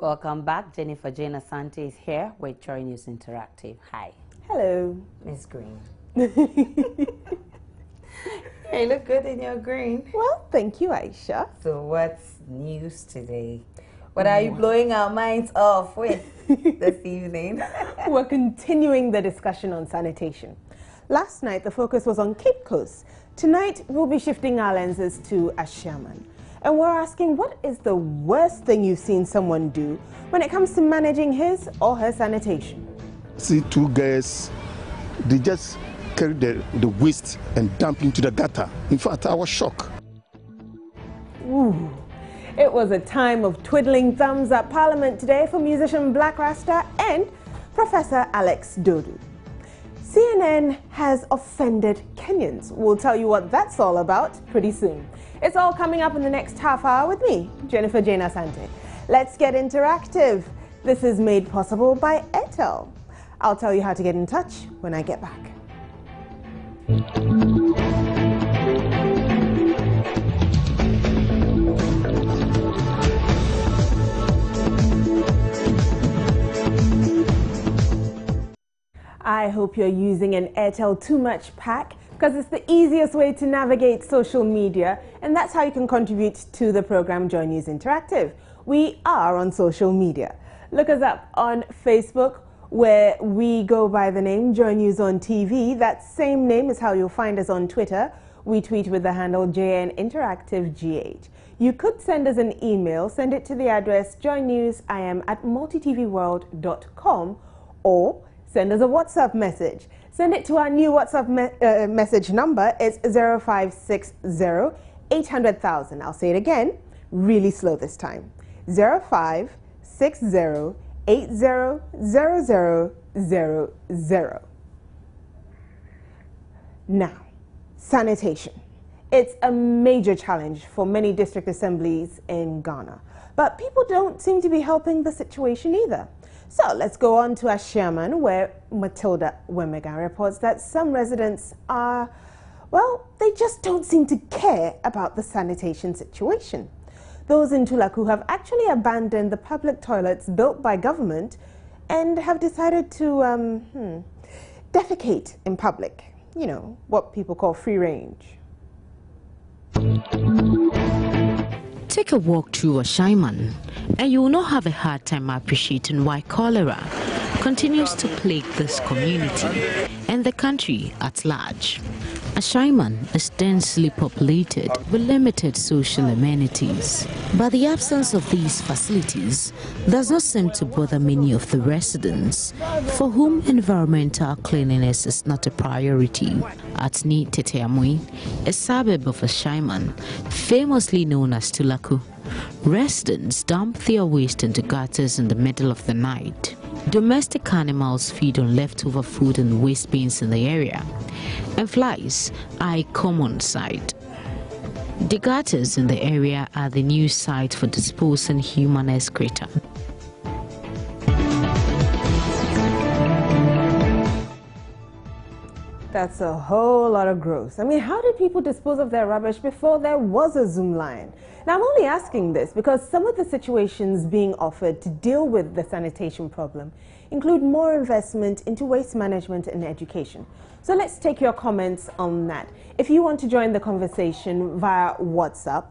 Welcome back. Jennifer Jane Asante is here with Joy News Interactive. Hi. Hello. Miss Green. You look good in your green. Well, thank you, Aisha. So what's news today? What are you blowing our minds off with this evening? We're continuing the discussion on sanitation. Last night, the focus was on Cape Coast. Tonight, we'll be shifting our lenses to Ashaiman. And we're asking, what is the worst thing you've seen someone do when it comes to managing his or her sanitation? See two guys, they just carry the waste and dump into the gutter. In fact, I was shocked. Ooh. It was a time of twiddling thumbs at Parliament today for musician Black Rasta and Professor Alex Dodu. CNN has offended Kenyans. We'll tell you what that's all about pretty soon. It's all coming up in the next half hour with me, Jennifer Jane Asante. Let's get interactive. This is made possible by Airtel. I'll tell you how to get in touch when I get back. I hope you're using an Airtel Too Much pack because it's the easiest way to navigate social media, and that's how you can contribute to the program Joy News Interactive. We are on social media. Look us up on Facebook, where we go by the name Joy News on TV. That same name is how you'll find us on Twitter. We tweet with the handle JNInteractiveGH. You could send us an email. Send it to the address joynewsim@multitvworld.com, or send us a WhatsApp message. Send it to our new WhatsApp message number. It's 0560-800,000. I'll say it again, really slow this time. 0560-800000. Now, sanitation. It's a major challenge for many district assemblies in Ghana, but people don't seem to be helping the situation either. So let's go on to Ashaiman, where Matilda Wemega reports that some residents are, well, they just don't seem to care about the sanitation situation. Those in Tulaku have actually abandoned the public toilets built by government and have decided to defecate in public. You know, what people call free range. Take a walk through Ashaiman, and you will not have a hard time appreciating why cholera continues to plague this community and the country at large. Ashaiman is densely populated with limited social amenities, but the absence of these facilities does not seem to bother many of the residents, for whom environmental cleanliness is not a priority. At Ni Teteamui, a suburb of Ashaiman, famously known as Tulaku, residents dump their waste into gutters in the middle of the night. Domestic animals feed on leftover food and waste bins in the area, and flies are a common sight. The gutters in the area are the new site for disposing human excreta. That's a whole lot of gross. I mean, how did people dispose of their rubbish before there was a Zoom line? Now, I'm only asking this because some of the situations being offered to deal with the sanitation problem include more investment into waste management and education. So let's take your comments on that. If you want to join the conversation via WhatsApp,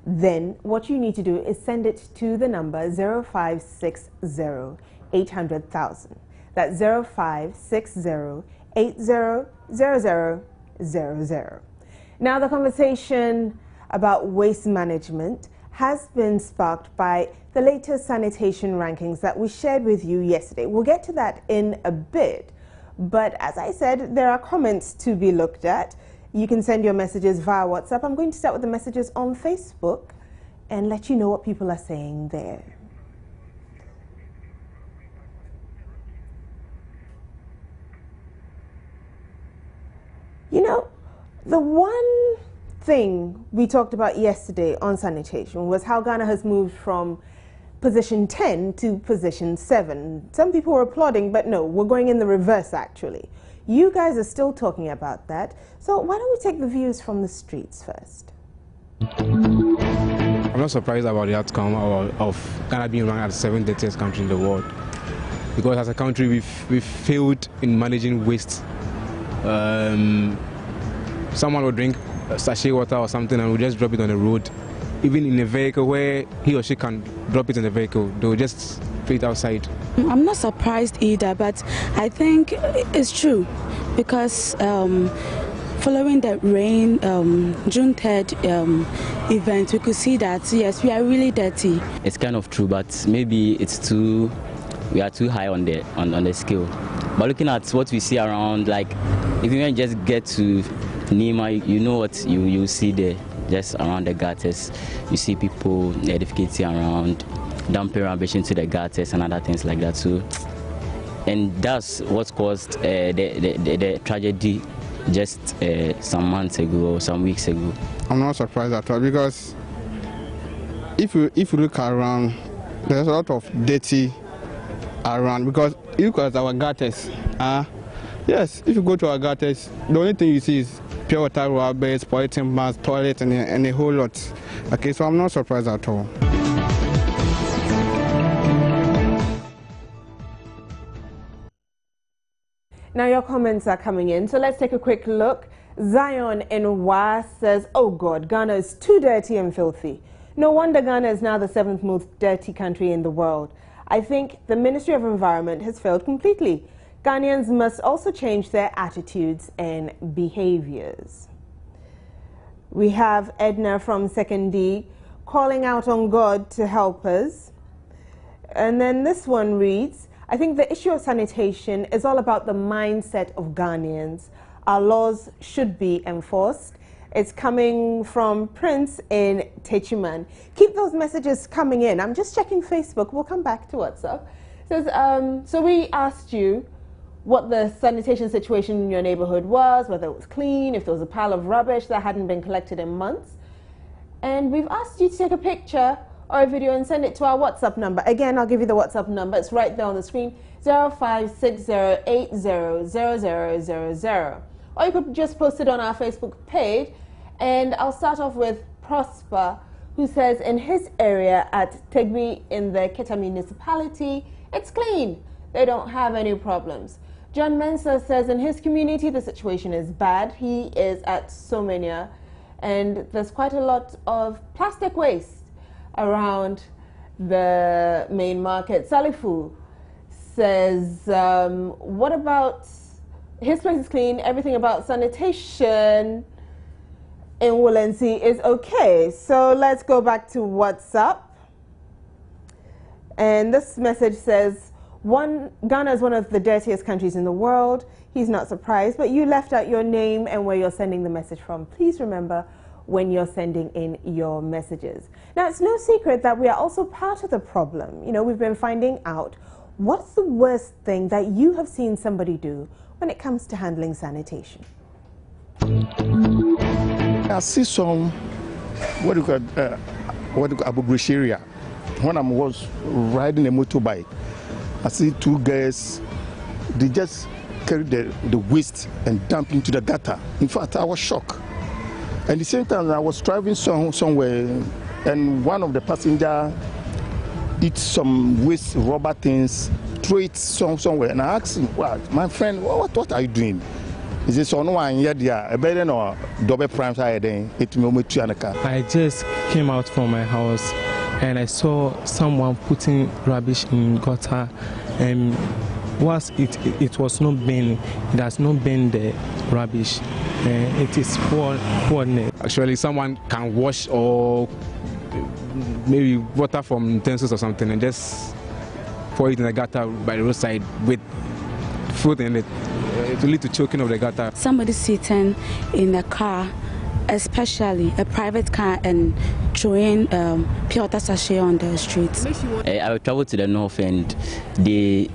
then what you need to do is send it to the number 0560-800,000. That's 0560-800000. Now, the conversation about waste management has been sparked by the latest sanitation rankings that we shared with you yesterday. We'll get to that in a bit, but as I said, there are comments to be looked at. You can send your messages via WhatsApp. I'm going to start with the messages on Facebook and let you know what people are saying there. You know, the one thing we talked about yesterday on sanitation was how Ghana has moved from position 10 to position 7. Some people were applauding, but no, we're going in the reverse actually. You guys are still talking about that, so why don't we take the views from the streets first? I not surprised about the outcome of Ghana being ranked as the 7th dirtiest country in the world, because as a country we've failed in managing waste. Someone will drink sachet water or something and will just drop it on the road. Even in a vehicle where he or she can drop it in the vehicle, they will just put it outside. I'm not surprised either, but I think it's true because following the rain, June 3rd event, we could see that, yes, we are really dirty. It's kind of true, but maybe we are too high on the scale. But looking at what we see around, like, if you can just get to Nima, you know what you see there, just around the gutters. You see people defecating around, dumping rubbish into the gutters and other things like that too. And that's what caused the tragedy just some months ago or some weeks ago. I'm not surprised at all, because if you look around, there's a lot of dirty around, because you look at our gutters. Yes, if you go to our gutters, the only thing you see is pure water, rubbish, polythene bags, toilets, and a whole lot. Okay, so I'm not surprised at all. Now your comments are coming in, so let's take a quick look. Zion in Wa says, oh God, Ghana is too dirty and filthy. No wonder Ghana is now the 7th most dirty country in the world. I think the Ministry of Environment has failed completely. Ghanaians must also change their attitudes and behaviors. We have Edna from 2nd D calling out on God to help us. And then this one reads, I think the issue of sanitation is all about the mindset of Ghanaians. Our laws should be enforced. It's coming from Prince in Techiman. Keep those messages coming in. I'm just checking Facebook. We'll come back to WhatsApp. It says, so we asked you what the sanitation situation in your neighborhood was, whether it was clean, if there was a pile of rubbish that hadn't been collected in months. And we've asked you to take a picture or a video and send it to our WhatsApp number. Again, I'll give you the WhatsApp number. It's right there on the screen, 0560800000. Or you could just post it on our Facebook page. And I'll start off with Prosper, who says in his area at Tegbi in the Keta municipality, it's clean. They don't have any problems. John Mensah says in his community the situation is bad. He is at Somenia, and there's quite a lot of plastic waste around the main market. Salifu says, what about, his place is clean, everything about sanitation in Wolensi is okay. So let's go back to WhatsApp. And this message says, Ghana is one of the dirtiest countries in the world. He's not surprised, but you left out your name and where you're sending the message from. Please remember when you're sending in your messages. Now, it's no secret that we are also part of the problem. You know, we've been finding out what's the worst thing that you have seen somebody do when it comes to handling sanitation. I see some, what do you call Abu when I was riding a motorbike. I see two guys, they just carry the waste and dump into the gutter. In fact, I was shocked. And at the same time, I was driving somewhere, and one of the passengers eat some waste rubber things, throw it somewhere. And I asked him, what, my friend, what are you doing? He said, so no one yet, a better no double prime side, it me to an car. I just came out from my house and I saw someone putting rubbish in gutter, and once it was not bin, it has not been the rubbish. It is poorness. Actually, someone can wash or maybe water from utensils or something and just pour it in the gutter by the roadside with food in it. It will lead to choking of the gutter. Somebody sitting in a car, especially a private car, and throwing pure water sachet on the streets. I traveled to the north and they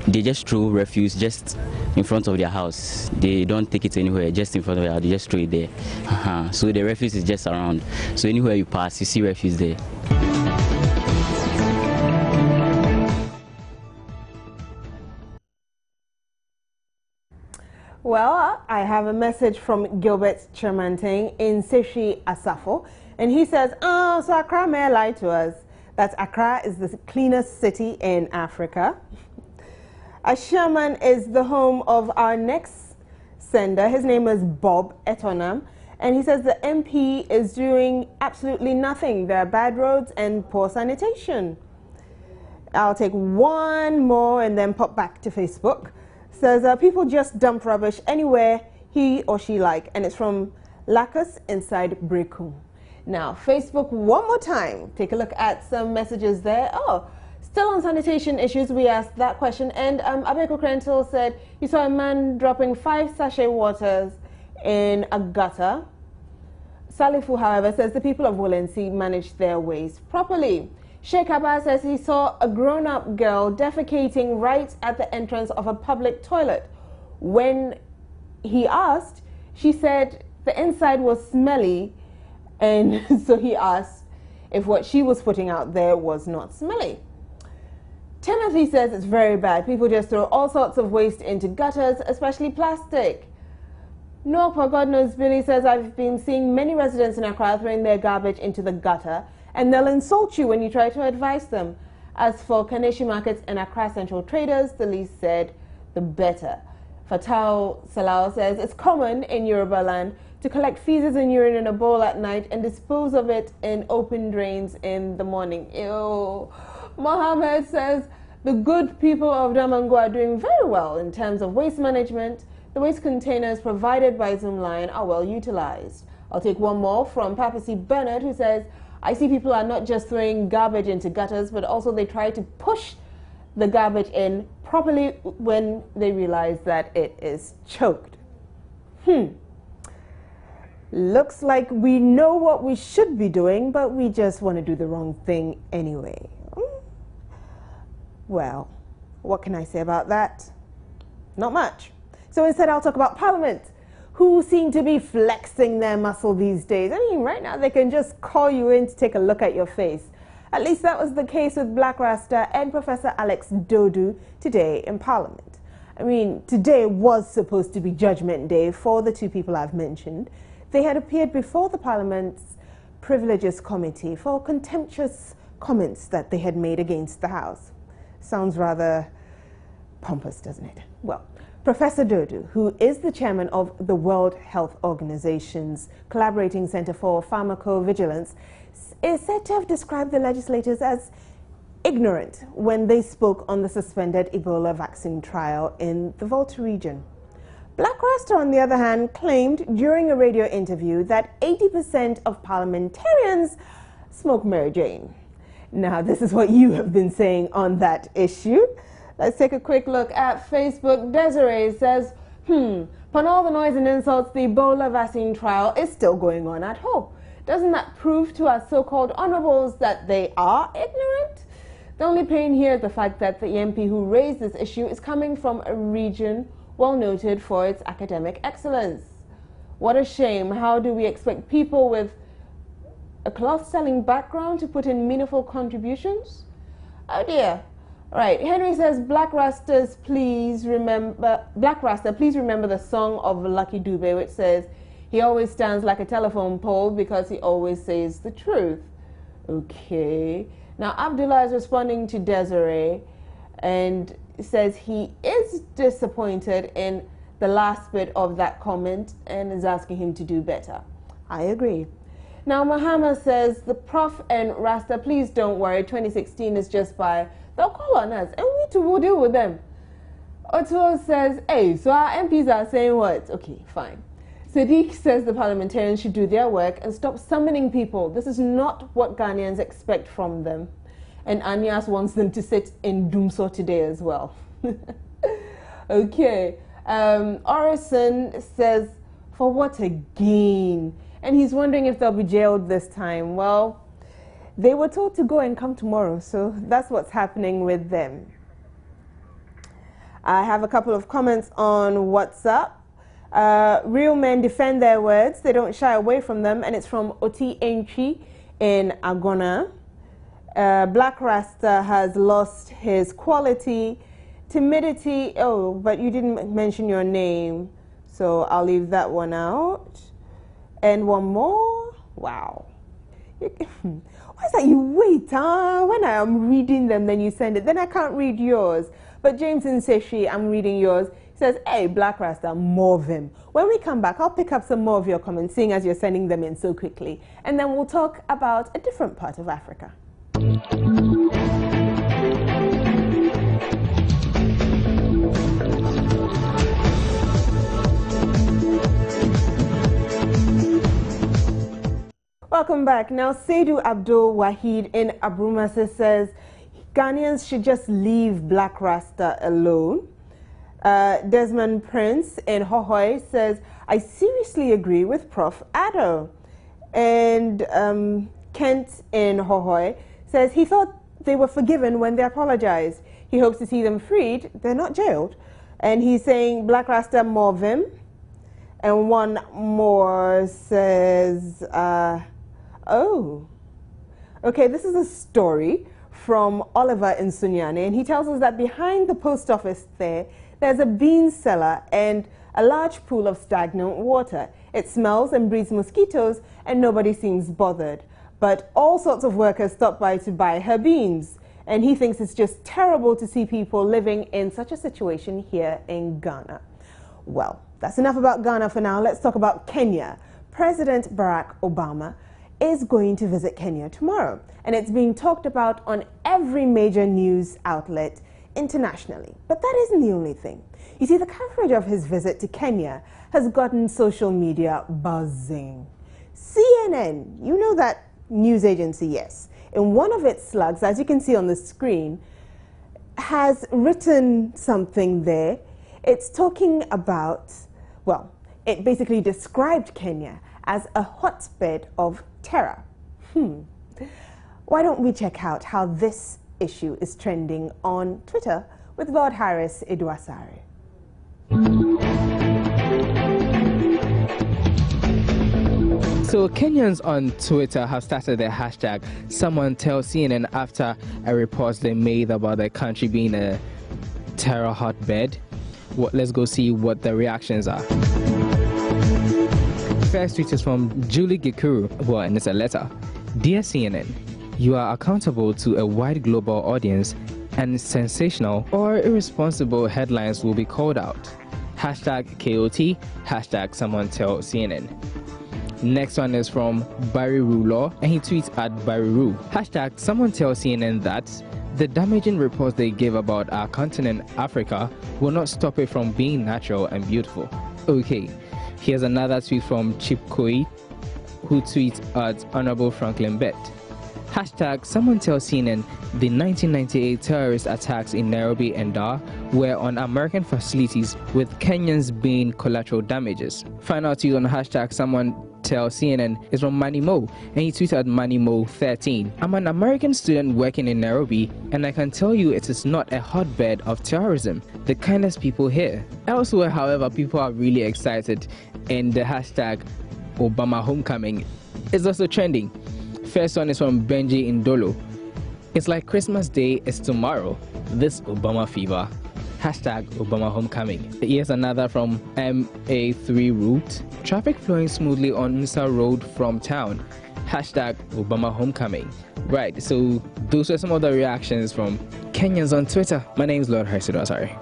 just throw refuse just in front of their house. They don't take it anywhere, just in front of their house. They just throw it there. So the refuse is just around. So anywhere you pass, you see refuse there. Well, I have a message from Gilbert Chermanting in Seshi Asafo, And he says, oh, so Accra may lie to us. That Accra is the cleanest city in Africa. Ashaiman is the home of our next sender. His name is Bob Etonam. And he says the MP is doing absolutely nothing. There are bad roads and poor sanitation. I'll take one more and then pop back to Facebook. Says people just dump rubbish anywhere he or she like. And it's from Lacus inside Brekum. Now, Facebook, one more time. Take a look at some messages there. Oh, still on sanitation issues, we asked that question. And Abeko Krentil said he saw a man dropping 5 sachet waters in a gutter. Salifu, however, says the people of Wolensi managed their waste properly. Sheikh Abba says he saw a grown-up girl defecating right at the entrance of a public toilet. When he asked, she said the inside was smelly. And so he asked if what she was putting out there was not smelly. Timothy says it's very bad. People just throw all sorts of waste into gutters, especially plastic. No, for God knows, Billy says, I've been seeing many residents in Accra throwing their garbage into the gutter, and they'll insult you when you try to advise them. As for Kaneshi markets and Accra Central traders, the least said, the better. Fatau Salau says it's common in Yoruba land to collect feces and urine in a bowl at night and dispose of it in open drains in the morning. Ew. Mohammed says the good people of Damango are doing very well in terms of waste management. The waste containers provided by Zoomline are well utilized. I'll take one more from Papacy Bernard, who says, I see people are not just throwing garbage into gutters, but also they try to push the garbage in properly when they realize that it is choked. Looks like we know what we should be doing, but we just want to do the wrong thing anyway. Well, what can I say about that? Not much. So instead, I'll talk about Parliament, who seem to be flexing their muscle these days. I mean, right now, they can just call you in to take a look at your face. At least that was the case with Black Rasta and Professor Alex Dodu today in Parliament. I mean, today was supposed to be Judgment Day for the two people I've mentioned. They had appeared before the Parliament's Privileges Committee for contemptuous comments that they had made against the House. Sounds rather pompous, doesn't it? Well, Professor Dodu, who is the chairman of the World Health Organization's Collaborating Center for Pharmacovigilance, is said to have described the legislators as ignorant when they spoke on the suspended Ebola vaccine trial in the Volta region. Black Rasta, on the other hand, claimed during a radio interview that 80% of parliamentarians smoke Mary Jane. Now, this is what you have been saying on that issue. Let's take a quick look at Facebook. Desiree says, upon all the noise and insults, the Ebola vaccine trial is still going on at home. Doesn't that prove to our so-called honorables that they are ignorant? The only pain here is the fact that the MP who raised this issue is coming from a region well noted for its academic excellence. What a shame. How do we expect people with a cloth-selling background to put in meaningful contributions? Oh dear. All right, Henry says, Black Rasta, please remember the song of Lucky Dube, which says, he always stands like a telephone pole because he always says the truth. Okay. Now, Abdullah is responding to Desiree and says he is disappointed in the last bit of that comment and is asking him to do better. I agree. Now, Muhammad says, the Prof and Rasta, please don't worry, 2016 is just by. They'll call on us and we too will deal with them. Otuo says, hey, so our MPs are saying what? Okay, fine. Sadiq says the parliamentarians should do their work and stop summoning people. This is not what Ghanaians expect from them. And Anyas wants them to sit in Doomso today as well. Okay. Orison says, for what a gain? And he's wondering if they'll be jailed this time. Well, they were told to go and come tomorrow, so that's what's happening with them. I have a couple of comments on WhatsApp. Real men defend their words. They don't shy away from them. And it's from Oti Enchi in Agona. Black Rasta has lost his quality, timidity. Oh, but you didn't mention your name, so I'll leave that one out. And one more. Wow. Why is that you wait? When I am reading them, then you send it. Then I can't read yours. But James Nseshi, I'm reading yours. He says, hey, Black Rasta, more of him. When we come back, I'll pick up some more of your comments, seeing as you're sending them in so quickly. And then we'll talk about a different part of Africa. Welcome back. Now, Seydou Abdul Wahid in Abrumase says Ghanaians should just leave Black Rasta alone. Desmond Prince in Hohoi says, I seriously agree with Prof. Addo. And Kent in Hohoi says he thought they were forgiven when they apologized. He hopes to see them freed. They're not jailed. And he's saying Black Rasta Morvim. And one more says, oh, okay, this is a story from Oliver in Sunyane, and he tells us that behind the post office there's a bean cellar and a large pool of stagnant water. It smells and breeds mosquitoes, and nobody seems bothered. But all sorts of workers stop by to buy her beans, and he thinks it's just terrible to see people living in such a situation here in Ghana. Well, that's enough about Ghana for now. Let's talk about Kenya. President Barack Obama is going to visit Kenya tomorrow, and it's being talked about on every major news outlet internationally. But that isn't the only thing. You see, the coverage of his visit to Kenya has gotten social media buzzing. CNN, you know that news agency, yes, in one of its slugs, as you can see on the screen, has written something there. It's talking about, well, it basically described Kenya as a hotbed of terror. Why don't we check out how this issue is trending on Twitter with Lord Harris Asare. So Kenyans on Twitter have started their hashtag Someone Tell CNN after a report they made about the country being a terror hotbed. Let's go see what the reactions are. First tweet is from Julie Gikuru, well, and it's a letter. Dear CNN, you are accountable to a wide global audience, and sensational or irresponsible headlines will be called out. Hashtag KOT, hashtag Someone Tell CNN. Next one is from Bariru Law, and he tweets at Bariru. Hashtag Someone Tell CNN that the damaging reports they give about our continent, Africa, will not stop it from being natural and beautiful. Okay, here's another tweet from Chip Koi, who tweets at Honorable Franklin Bett. Hashtag Someone Tell CNN the 1998 terrorist attacks in Nairobi and Dar were on American facilities, with Kenyans being collateral damages. Final tweet on hashtag Someone Tell CNN is from Manny Mo, and he tweeted at Manny Mo 13. I'm an American student working in Nairobi, and I can tell you it is not a hotbed of terrorism. The kindest people here. Elsewhere, however, people are really excited, and the hashtag Obama Homecoming is also trending. First one is from Benji Indolo. It's like Christmas Day is tomorrow. This Obama fever. Hashtag Obama Homecoming. Here's another from MA3 Route. Traffic flowing smoothly on Nsa Road from town. Hashtag Obama Homecoming. Right, so those are some of the reactions from Kenyans on Twitter. My name is Lord Harris Asare.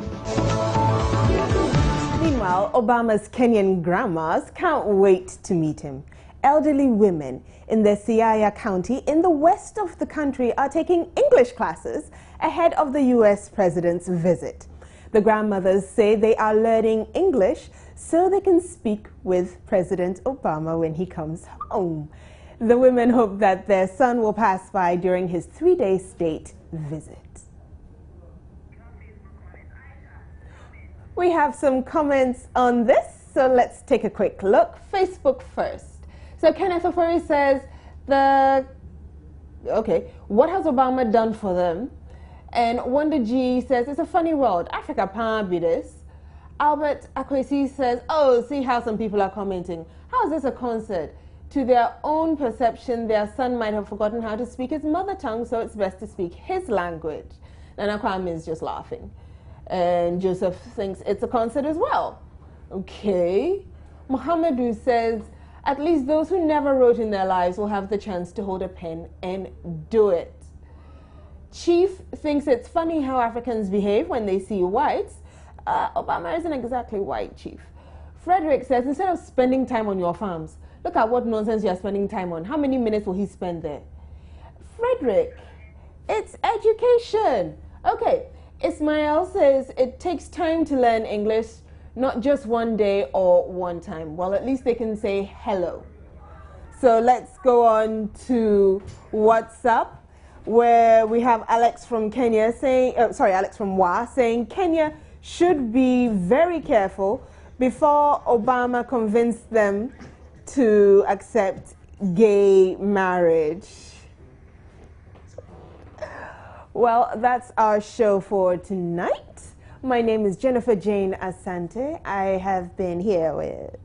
Meanwhile, Obama's Kenyan grandmas can't wait to meet him. Elderly women in the Siaya County in the west of the country are taking English classes ahead of the U.S. president's visit. The grandmothers say they are learning English so they can speak with President Obama when he comes home. The women hope that their son will pass by during his 3-day state visit. We have some comments on this, so let's take a quick look. Facebook first. So Kenneth Ofori says, what has Obama done for them? And Wonder G says, it's a funny world. Africa can't be this. Albert Akwesi says, oh, see how some people are commenting. How is this a concert? To their own perception, their son might have forgotten how to speak his mother tongue, so it's best to speak his language. Nana Kwame is just laughing. And Joseph thinks it's a concert as well. Okay. Mohamedou says, At least those who never wrote in their lives will have the chance to hold a pen and do it. Chief thinks it's funny how Africans behave when they see whites. Obama isn't exactly white, Chief. Frederick says instead of spending time on your farms, look at what nonsense you're spending time on. How many minutes will he spend there? Frederick, it's education. Okay, Ismail says it takes time to learn English, not just one day or one time. Well, at least they can say hello. So let's go on to WhatsApp, where we have Alex from Kenya saying, Alex from WA saying Kenya should be very careful before Obama convinced them to accept gay marriage. Well, that's our show for tonight. My name is Jennifer Jane Asante. I have been here with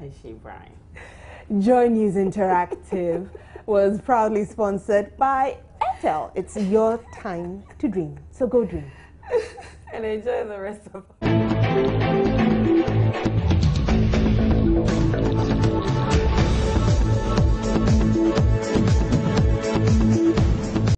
Ashaiman. Joy News Interactive was proudly sponsored by Airtel. It's your time to dream. So go dream. And enjoy the rest of